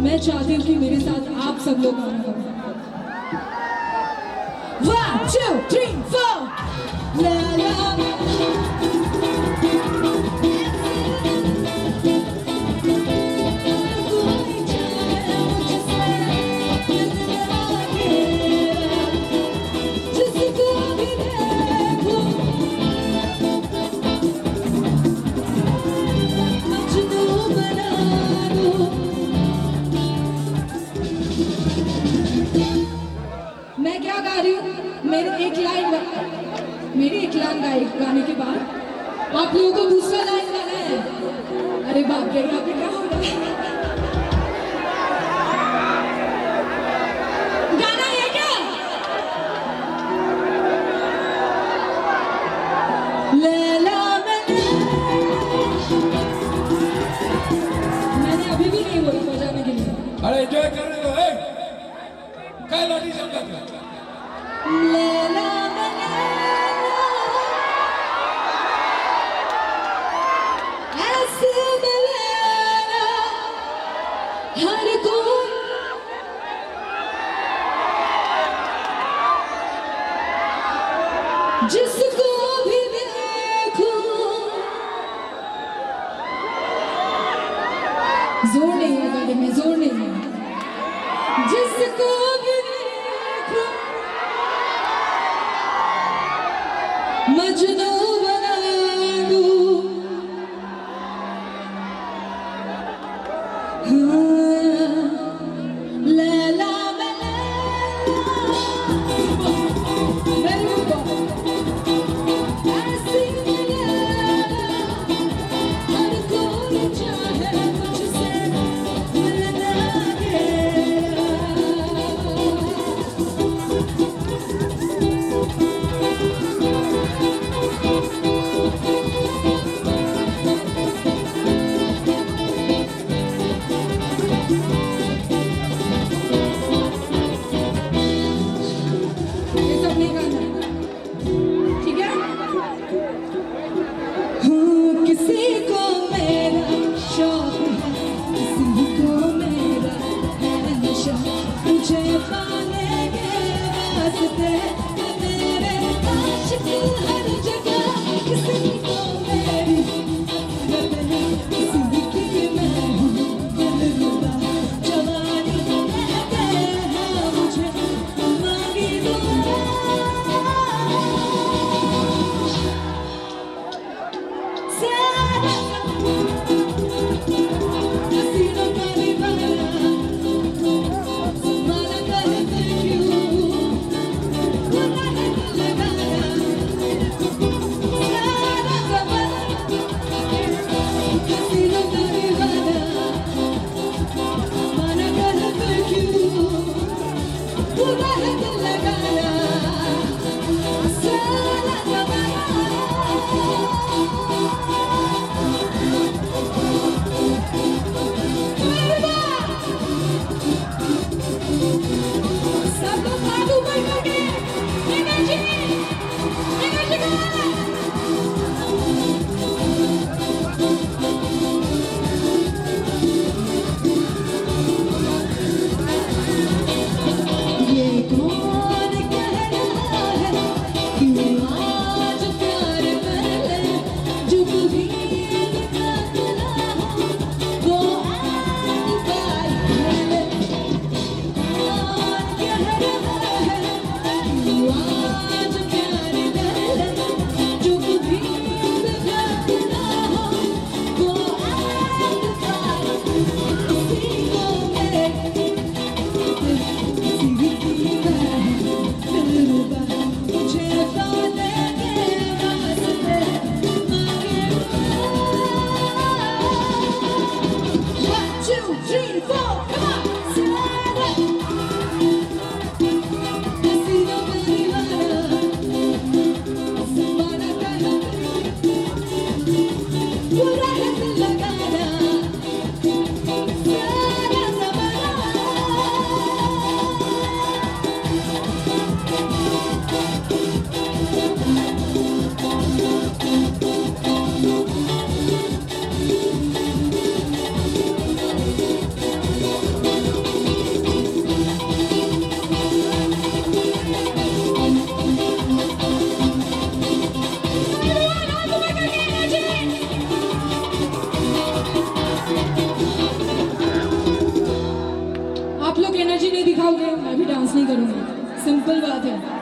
मैं चाहती हूँ कि मेरे साथ आप सब लोग गाना गाओ। 1 2 3 4 ला ला मैं क्या गा रही हूँ, मेरी एक लाइन गाने के बाद आप लोगों को दूसरा लाइन गाना है। अरे बाप रे, यहाँ पे क्या हो रहा है? गाना है क्या? लैला मैंने अभी भी नहीं बोला बजाने के लिए। अरे एंजॉय करने दो। काय लाठी चलता लैला ऐसे मिलेगा हर कोई, जिसको भी देखो। जोर नहीं है गाने में, जोर नहीं है। जिसको भी देखो मजनू बना दूं। लैला मैं लैला ऐसी लैला हर कोई चाहे मुझसे मिलना गया। ये सब नहीं गाना, ठीक है? किसी को मेरा शौक है, किसी को मेरा है नशा। तुझे पाने के वास्ते मेरे आशिक हर जगह। किसी को मेरी बदले, किसी की मैं हूँ 3, 4, come on. Sarah. Hasido Pariwara. Samana Kala. Pura hai dil lagana. Sara zamana. आप लोग एनर्जी नहीं दिखाओगे मैं भी डांस नहीं करूंगी सिंपल बात है